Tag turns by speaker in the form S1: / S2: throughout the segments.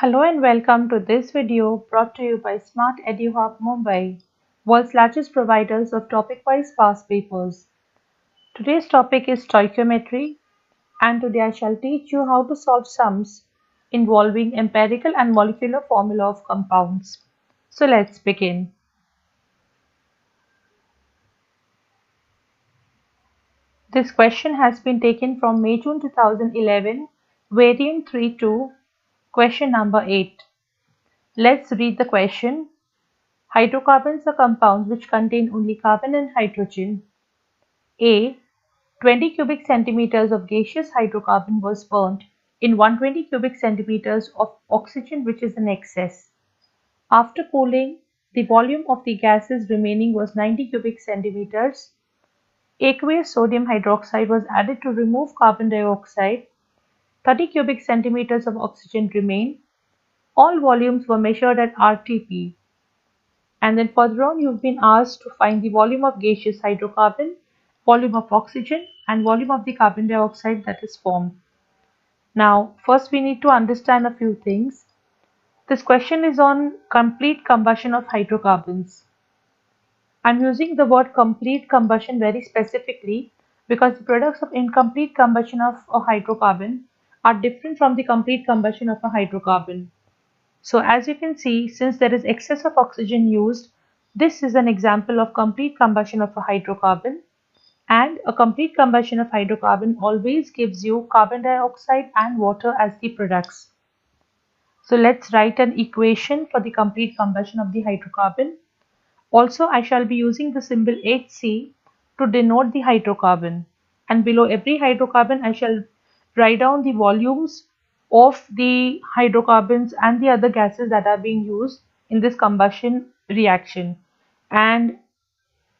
S1: Hello and welcome to this video brought to you by Smart EduHub Mumbai, world's largest providers of topic-wise past papers. Today's topic is stoichiometry, and today I shall teach you how to solve sums involving empirical and molecular formula of compounds. So let's begin. This question has been taken from May-June 2011, variant 3.2, question number 8. Let's read the question. Hydrocarbons are compounds which contain only carbon and hydrogen. A. 20 cubic centimeters of gaseous hydrocarbon was burnt in 120 cubic centimeters of oxygen, which is in excess. After cooling, the volume of the gases remaining was 90 cubic centimeters. Aqueous sodium hydroxide was added to remove carbon dioxide. 30 cubic centimeters of oxygen remain. All volumes were measured at RTP. And then further on, you've been asked to find the volume of gaseous hydrocarbon, volume of oxygen, and volume of the carbon dioxide that is formed. Now, first we need to understand a few things. This question is on complete combustion of hydrocarbons. I'm using the word complete combustion very specifically because the products of incomplete combustion of a hydrocarbon are different from the complete combustion of a hydrocarbon. So as you can see, since there is excess of oxygen used, this is an example of complete combustion of a hydrocarbon, and a complete combustion of hydrocarbon always gives you carbon dioxide and water as the products. So let's write an equation for the complete combustion of the hydrocarbon. Also, I shall be using the symbol Hc to denote the hydrocarbon, and below every hydrocarbon I shall write down the volumes of the hydrocarbons and the other gases that are being used in this combustion reaction. And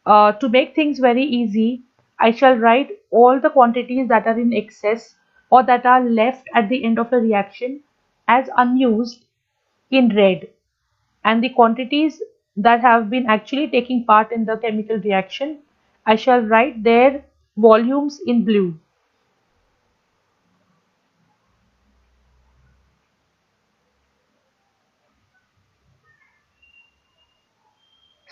S1: to make things very easy, I shall write all the quantities that are in excess or that are left at the end of a reaction as unused in red, and the quantities that have been actually taking part in the chemical reaction, I shall write their volumes in blue.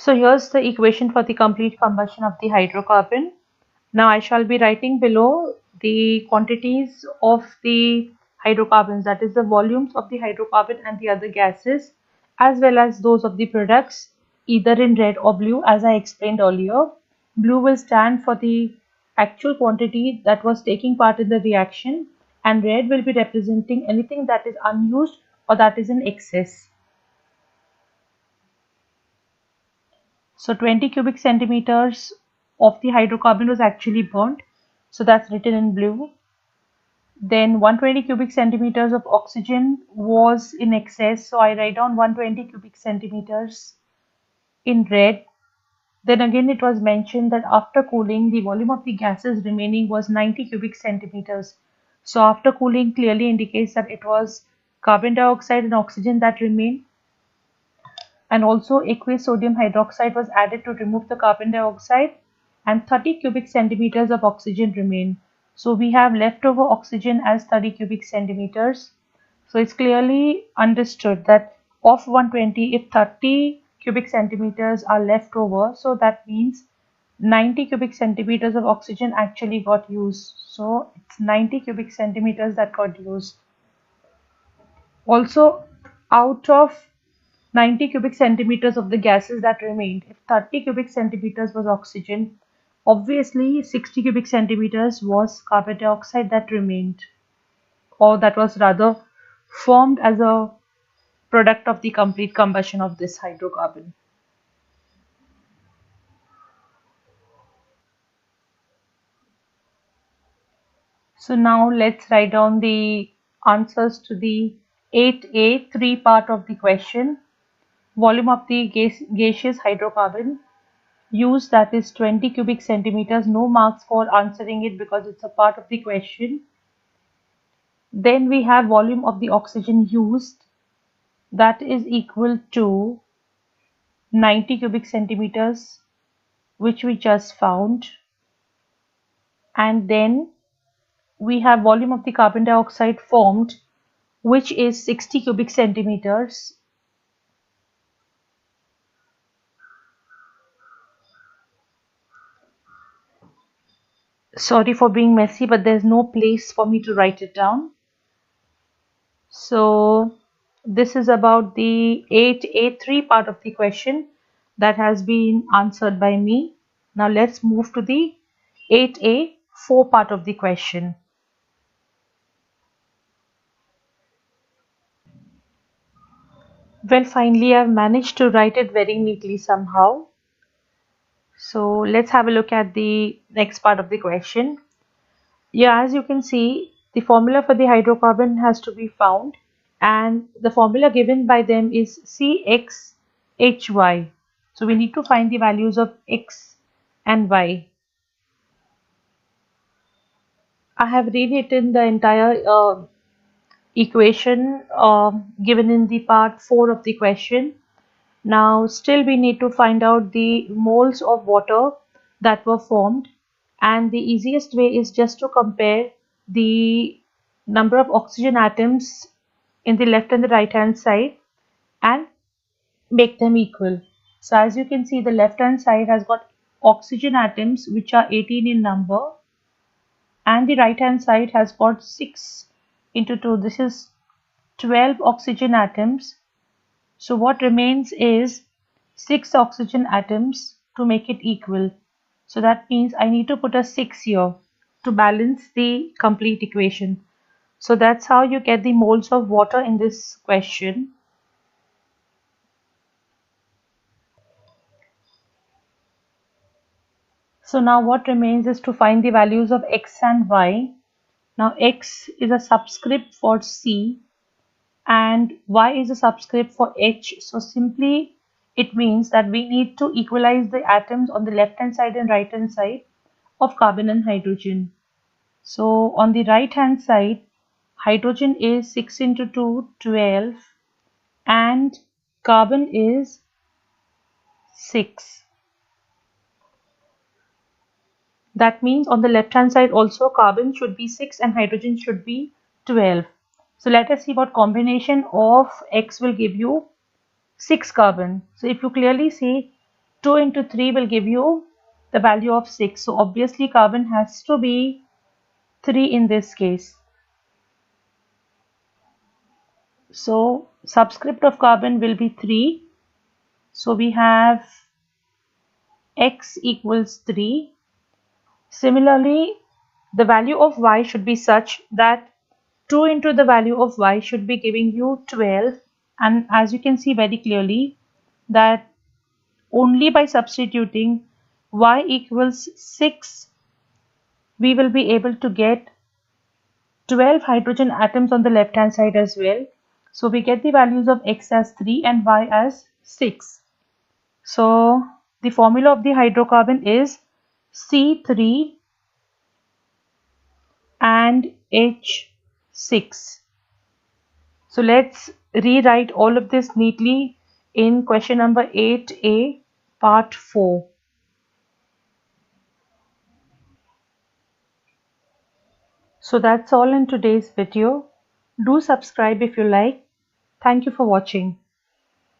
S1: So here's the equation for the complete combustion of the hydrocarbon. Now I shall be writing below the quantities of the hydrocarbons, that is the volumes of the hydrocarbon and the other gases, as well as those of the products, either in red or blue as I explained earlier. Blue will stand for the actual quantity that was taking part in the reaction, and red will be representing anything that is unused or that is in excess. So 20 cubic centimeters of the hydrocarbon was actually burnt, so that's written in blue. Then 120 cubic centimeters of oxygen was in excess, so I write down 120 cubic centimeters in red. Then again it was mentioned that after cooling, the volume of the gases remaining was 90 cubic centimeters. So after cooling clearly indicates that it was carbon dioxide and oxygen that remained, and also aqueous sodium hydroxide was added to remove the carbon dioxide, and 30 cubic centimeters of oxygen remain. So we have leftover oxygen as 30 cubic centimeters. So it's clearly understood that of 120, if 30 cubic centimeters are left over, so that means 90 cubic centimeters of oxygen actually got used. So it's 90 cubic centimeters that got used. Also, out of 90 cubic centimeters of the gases that remained, if 30 cubic centimeters was oxygen, obviously 60 cubic centimeters was carbon dioxide that remained, or that was rather formed as a product of the complete combustion of this hydrocarbon. So now let's write down the answers to the 8A 3 part of the question. Volume of the gaseous hydrocarbon used, that is 20 cubic centimeters. No marks for answering it because it's a part of the question. Then we have volume of the oxygen used, that is equal to 90 cubic centimeters, which we just found. And then we have volume of the carbon dioxide formed, which is 60 cubic centimeters. Sorry for being messy, but there's no place for me to write it down. So this is about the 8A3 part of the question that has been answered by me. Now let's move to the 8A4 part of the question. Well, finally I've managed to write it very neatly somehow. So let's have a look at the next part of the question. Yeah, as you can see, the formula for the hydrocarbon has to be found, and the formula given by them is CXHY. So we need to find the values of X and Y. I have rewritten the entire equation given in the part 4 of the question. Now still we need to find out the moles of water that were formed, and the easiest way is just to compare the number of oxygen atoms in the left and the right hand side and make them equal. So as you can see, the left hand side has got oxygen atoms which are 18 in number, and the right hand side has got 6 into 2. This is 12 oxygen atoms. So what remains is 6 oxygen atoms to make it equal. So that means I need to put a 6 here to balance the complete equation. So that's how you get the moles of water in this question. So now what remains is to find the values of X and Y. Now X is a subscript for C and Y is a subscript for H. So simply it means that we need to equalize the atoms on the left hand side and right hand side of carbon and hydrogen. So on the right hand side, hydrogen is 6 into 2, 12, and carbon is 6. That means on the left hand side also carbon should be 6 and hydrogen should be 12. So let us see what combination of X will give you 6 carbon. So if you clearly see 2 into 3 will give you the value of 6. So obviously carbon has to be 3 in this case. So subscript of carbon will be 3. So we have X equals 3. Similarly, the value of Y should be such that 2 into the value of Y should be giving you 12. And as you can see very clearly that only by substituting Y equals 6, we will be able to get 12 hydrogen atoms on the left hand side as well. So we get the values of X as 3 and Y as 6. So the formula of the hydrocarbon is C3 and H6. So let's rewrite all of this neatly in question number 8A part 4. So that's all in today's video. Do subscribe if you like. Thank you for watching.